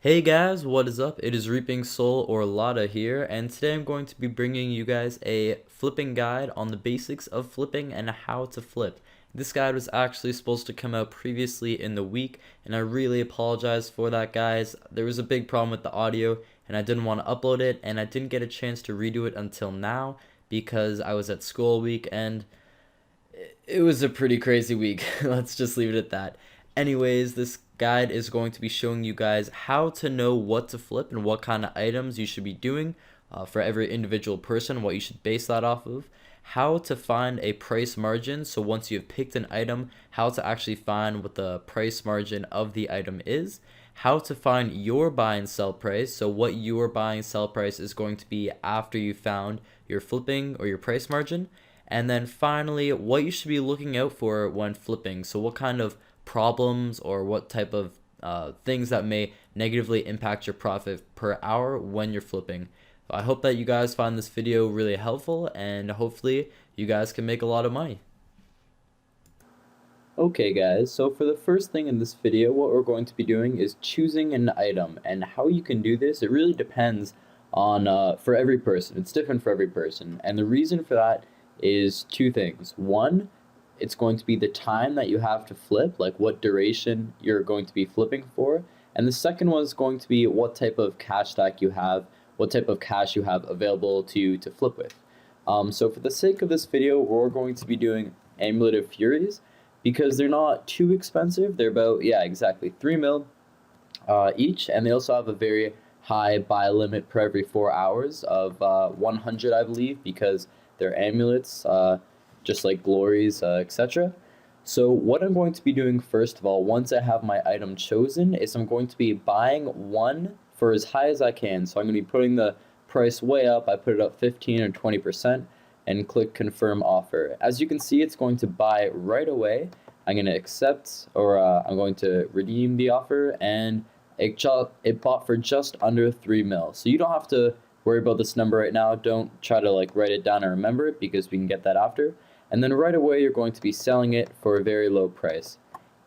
Hey guys, what is up? It is Reaping Soul or Lada here, and today I'm going to be bringing you guys a flipping guide on the basics of flipping and how to flip. This guide was actually supposed to come out previously in the week, and I really apologize for that, guys. There was a big problem with the audio, and I didn't want to upload it, and I didn't get a chance to redo it until now because I was at school week, and it was a pretty crazy week. Let's just leave it at that. Anyways, this guide is going to be showing you guys how to know what to flip and what kind of items you should be doing for every individual person, what you should base that off of, how to find a price margin. So once you've picked an item, how to actually find what the price margin of the item is, how to find your buy and sell price. So what your buy and sell price is going to be after you found your flipping or your price margin. And then finally, what you should be looking out for when flipping. So what kind of problems or what type of things that may negatively impact your profit per hour when you're flipping. I hope that you guys find this video really helpful, and hopefully you guys can make a lot of money. Okay guys, so for the first thing in this video, what we're going to be doing is choosing an item, and how you can do this, it really depends on for every person. It's different for every person, and the reason for that is two things. One, it's going to be the time that you have to flip, like what duration you're going to be flipping for. And the second one is going to be what type of cash stack you have, what type of cash you have available to flip with. So for the sake of this video, we're going to be doing Amulet of Furies because they're not too expensive. They're about, yeah, exactly 3 mil each, and they also have a very high buy limit per every 4 hours of 100, I believe, because they're amulets. Just like glories, etc. So what I'm going to be doing first of all, once I have my item chosen, is I'm going to be buying one for as high as I can. So I'm going to be putting the price way up. I put it up 15 or 20% and click confirm offer. As you can see, it's going to buy right away. I'm going to accept, or I'm going to redeem the offer, and it bought for just under 3 mil. So you don't have to worry about this number right now. Don't try to like write it down or remember it, because we can get that after. And then right away, you're going to be selling it for a very low price.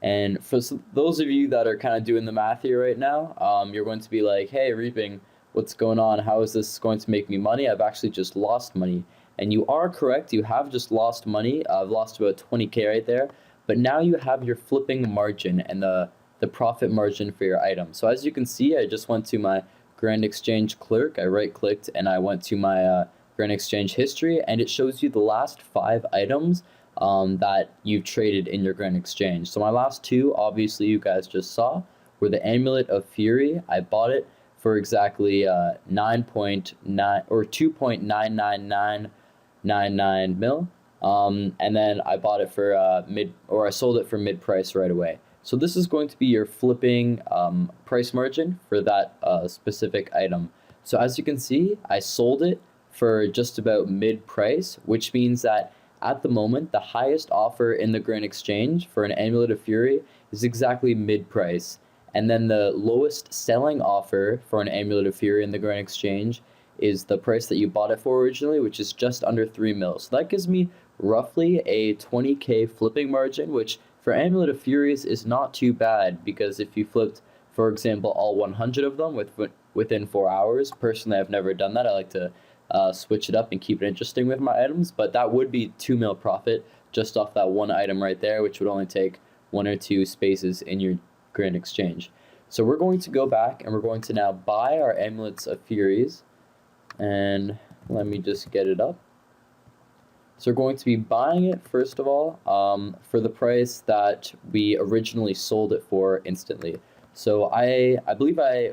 And for those of you that are kind of doing the math here right now, you're going to be like, hey, Reaping, what's going on? How is this going to make me money? I've actually just lost money. And you are correct. You have just lost money. I've lost about 20K right there. But now you have your flipping margin and the profit margin for your item. So as you can see, I just went to my Grand Exchange clerk. I right-clicked and I went to my Grand Exchange history, and it shows you the last 5 items that you've traded in your Grand Exchange. So my last 2, obviously you guys just saw, were the Amulet of Fury. I bought it for exactly 9.9 or 2.99999 mil, and then I bought it for I sold it for mid price right away. So this is going to be your flipping price margin for that specific item. So as you can see, I sold it for just about mid price, which means that at the moment, the highest offer in the Grand Exchange for an Amulet of Fury is exactly mid price. And then the lowest selling offer for an Amulet of Fury in the Grand Exchange is the price that you bought it for originally, which is just under 3 mil. So that gives me roughly a 20K flipping margin, which for Amulet of Furies is not too bad, because if you flipped, for example, all 100 of them within 4 hours, personally, I've never done that. I like to switch it up and keep it interesting with my items, but that would be 2 mil profit just off that one item right there, which would only take 1 or 2 spaces in your Grand Exchange. So we're going to go back and we're going to now buy our Amulets of Furies, and let me just get it up. So we're going to be buying it first of all for the price that we originally sold it for instantly. So I believe I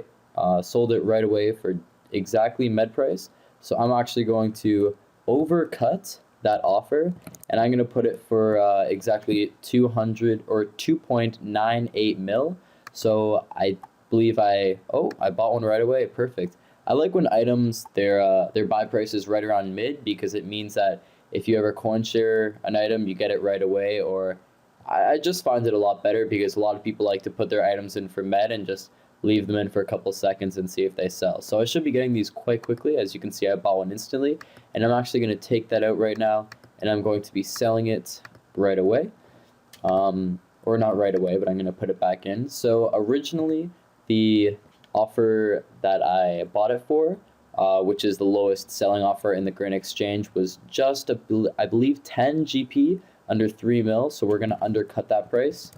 sold it right away for exactly med price. So I'm actually going to overcut that offer, and I'm going to put it for exactly 200 or 2.98 mil. So I believe I bought one right away. Perfect. I like when items their buy price is right around mid, because it means that if you ever coin share an item, you get it right away. Or I just find it a lot better, because a lot of people like to put their items in for med and just leave them in for a couple seconds and see if they sell. So I should be getting these quite quickly. As you can see, I bought one instantly, and I'm actually going to take that out right now, and I'm going to be selling it right away. Or not right away, but I'm going to put it back in. So originally, the offer that I bought it for, which is the lowest selling offer in the Grain Exchange, was just, I believe, 10 GP under 3 mil. So we're going to undercut that price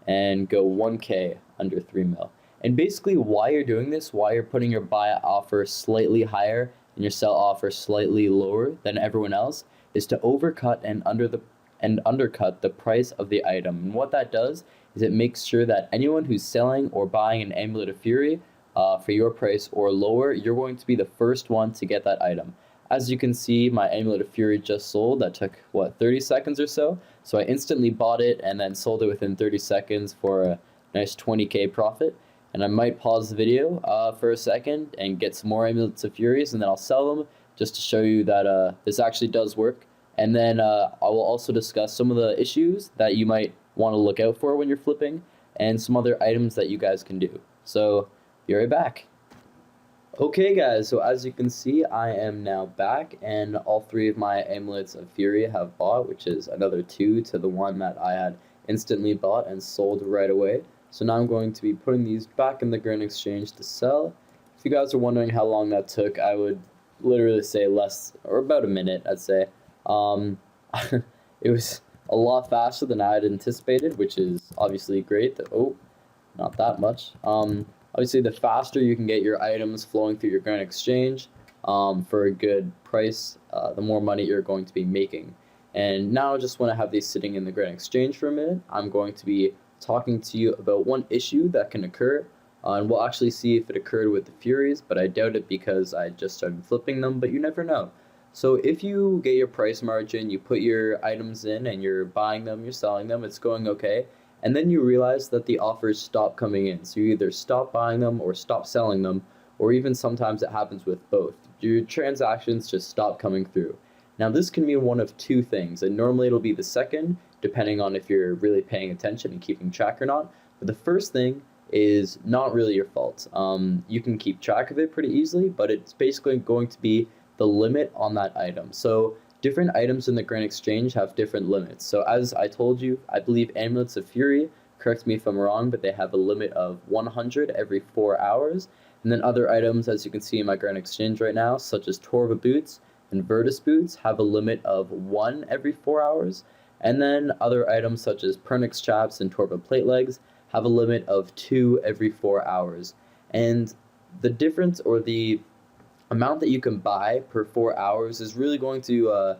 and go 1K under 3 mil. And basically why you're doing this, why you're putting your buy offer slightly higher and your sell offer slightly lower than everyone else, is to overcut and undercut the price of the item. And what that does is it makes sure that anyone who's selling or buying an Amulet of Fury for your price or lower, you're going to be the first one to get that item. As you can see, my Amulet of Fury just sold. That took, what, 30 seconds or so? So I instantly bought it and then sold it within 30 seconds for a nice 20K profit. And I might pause the video for a second and get some more Amulets of Furies, and then I'll sell them just to show you that this actually does work. And then I will also discuss some of the issues that you might want to look out for when you're flipping, and some other items that you guys can do. So, be right back. Okay guys, so as you can see, I am now back, and all 3 of my Amulets of Fury have bought, which is another 2 to the one that I had instantly bought and sold right away. So now I'm going to be putting these back in the Grain Exchange to sell. If you guys are wondering how long that took, I would literally say less, or about a minute, I'd say. It was a lot faster than I had anticipated, which is obviously great. Oh, not that much. Obviously, the faster you can get your items flowing through your Grain Exchange for a good price, the more money you're going to be making. And now, just when I have these sitting in the Grain Exchange for a minute, I'm going to be talking to you about one issue that can occur, and we'll actually see if it occurred with the Furies, but I doubt it because I just started flipping them, but you never know. So if you get your price margin, you put your items in and you're buying them, you're selling them, it's going okay, and then you realize that the offers stop coming in. So you either stop buying them or stop selling them, or even sometimes it happens with both. Your transactions just stop coming through. Now this can mean one of 2 things, and normally it'll be the second, depending on if you're really paying attention and keeping track or not. But the first thing is not really your fault. You can keep track of it pretty easily, but it's basically going to be the limit on that item. So different items in the Grain Exchange have different limits. So as I told you, I believe Amulets of Fury, correct me if I'm wrong, but they have a limit of 100 every 4 hours. And then other items, as you can see in my Grain Exchange right now, such as Torva boots and Virtus boots, have a limit of 1 every 4 hours. And then other items such as Pernix chaps and Torva plate legs have a limit of 2 every 4 hours. And the difference, or the amount that you can buy per 4 hours, is really going to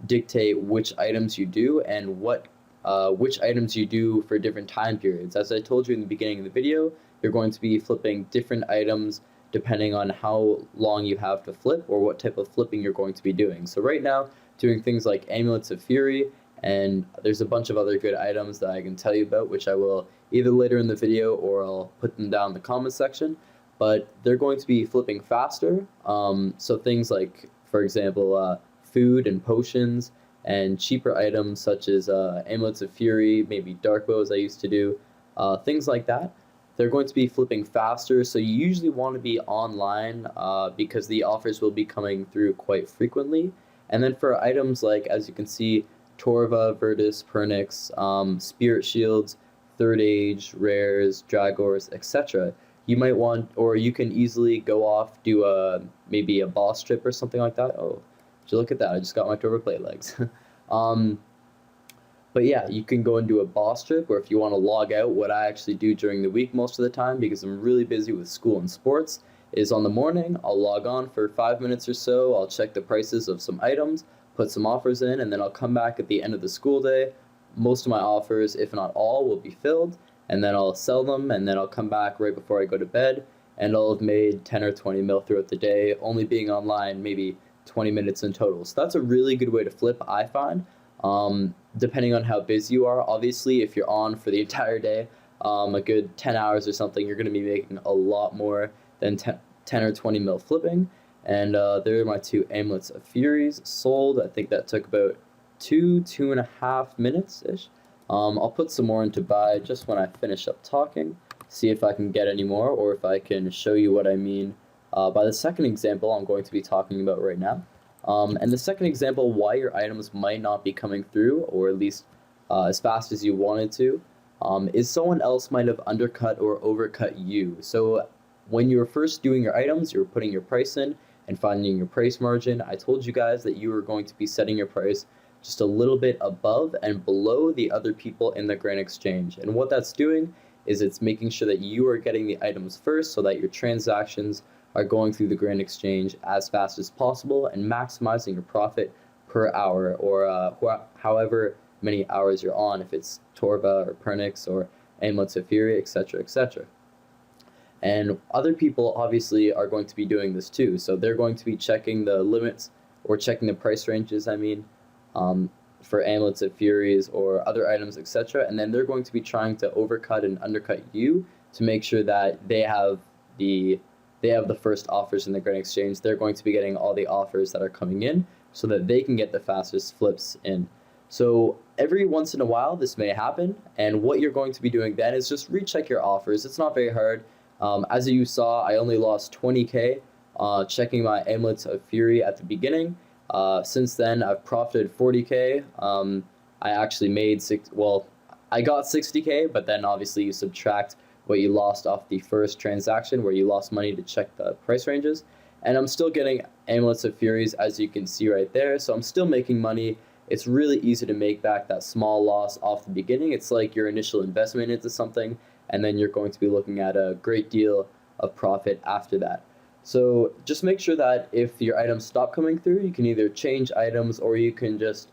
dictate which items you do and which items you do for different time periods. As I told you in the beginning of the video, you're going to be flipping different items depending on how long you have to flip or what type of flipping you're going to be doing. So right now, doing things like Amulets of Fury, and there's a bunch of other good items that I can tell you about, which I will either later in the video or I'll put them down in the comment section. But they're going to be flipping faster. So things like, for example, food and potions, and cheaper items such as Amulets of Fury, maybe Dark Bows I used to do, things like that. They're going to be flipping faster, so you usually want to be online because the offers will be coming through quite frequently. And then for items like, as you can see, Torva, Virtus, Pernix, Spirit Shields, Third Age, Rares, Dragors, etc., you might want, or you can easily go off, do maybe a boss trip or something like that. Oh, would you look at that, I just got my Torva plate legs. But yeah, you can go and do a boss trip, or if you want to log out, what I actually do during the week most of the time, because I'm really busy with school and sports, is on the morning, I'll log on for 5 minutes or so, I'll check the prices of some items, put some offers in, and then I'll come back at the end of the school day. Most of my offers, if not all, will be filled, and then I'll sell them, and then I'll come back right before I go to bed, and I'll have made 10 or 20 mil throughout the day, only being online maybe 20 minutes in total. So that's a really good way to flip, I find. Depending on how busy you are, obviously, if you're on for the entire day, a good 10 hours or something, you're going to be making a lot more than 10 or 20 mil flipping. And there are my 2 Amulets of Furies sold. I think that took about 2.5 minutes-ish. I'll put some more into buy just when I finish up talking, see if I can get any more, or if I can show you what I mean by the second example I'm going to be talking about right now. And the second example, why your items might not be coming through, or at least as fast as you wanted to, is someone else might have undercut or overcut you. So when you were first doing your items, you were putting your price in and finding your price margin. I told you guys that you were going to be setting your price just a little bit above and below the other people in the Grand Exchange. And what that's doing is it's making sure that you are getting the items first so that your transactions are going through the Grand Exchange as fast as possible and maximizing your profit per hour, or however many hours you're on, if it's Torva or Pernix or Amulets of Fury, etc., etc. And other people obviously are going to be doing this too, so they're going to be checking the limits or checking the price ranges, for Amulets of Furies or other items, etc. And then they're going to be trying to overcut and undercut you to make sure that they have the first offers in the Grand Exchange. They're going to be getting all the offers that are coming in so that they can get the fastest flips in. So every once in a while this may happen, and what you're going to be doing then is just recheck your offers. It's not very hard. As you saw, I only lost 20k checking my Amulets of Fury at the beginning. Since then, I've profited 40k. I actually made I got 60k, but then obviously you subtract what you lost off the first transaction where you lost money to check the price ranges. And I'm still getting Amulets of Furies, as you can see right there, so I'm still making money. It's really easy to make back that small loss off the beginning. It's like your initial investment into something, and then you're going to be looking at a great deal of profit after that. So just make sure that if your items stop coming through, you can either change items or you can just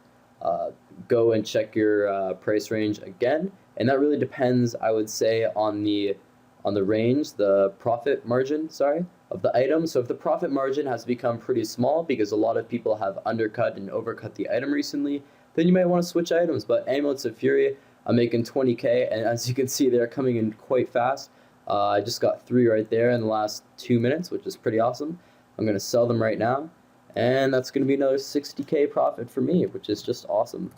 go and check your price range again. And that really depends, I would say, on the range, the profit margin, sorry, of the item. So if the profit margin has become pretty small because a lot of people have undercut and overcut the item recently, then you might want to switch items. But Amulets of Fury, I'm making 20k, and as you can see, they're coming in quite fast. I just got 3 right there in the last 2 minutes, which is pretty awesome. I'm going to sell them right now, and that's going to be another 60k profit for me, which is just awesome.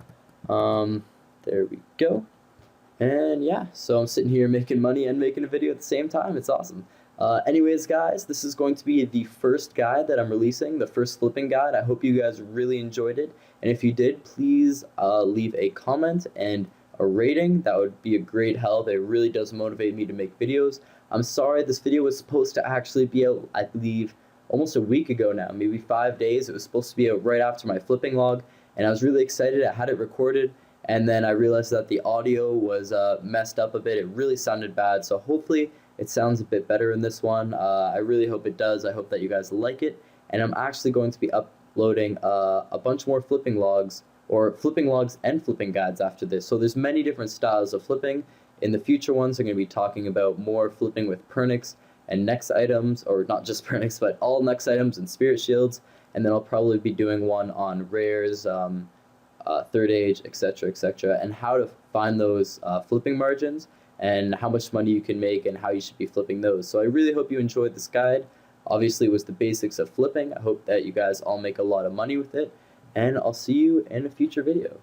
There we go. And yeah, so I'm sitting here making money and making a video at the same time. It's awesome. Anyways, guys, this is going to be the first guide that I'm releasing, the first flipping guide. I hope you guys really enjoyed it, and if you did, please leave a comment and a rating. That would be a great help. It really does motivate me to make videos. I'm sorry, this video was supposed to actually be out, I believe, almost a week ago now, maybe 5 days. It was supposed to be out right after my flipping log, and I was really excited. I had it recorded, and then I realized that the audio was messed up a bit. It really sounded bad, so hopefully it sounds a bit better in this one. I really hope it does. I hope that you guys like it, and I'm actually going to be uploading a bunch more flipping logs, or flipping logs and flipping guides after this. So there's many different styles of flipping. In the future ones, I'm going to be talking about more flipping with Pernix and Nex items, or not just Pernix, but all Nex items and Spirit Shields, and then I'll probably be doing one on rares, Third Age, etc., etc., and how to find those flipping margins and how much money you can make and how you should be flipping those. So I really hope you enjoyed this guide. Obviously, it was the basics of flipping. I hope that you guys all make a lot of money with it, and I'll see you in a future video.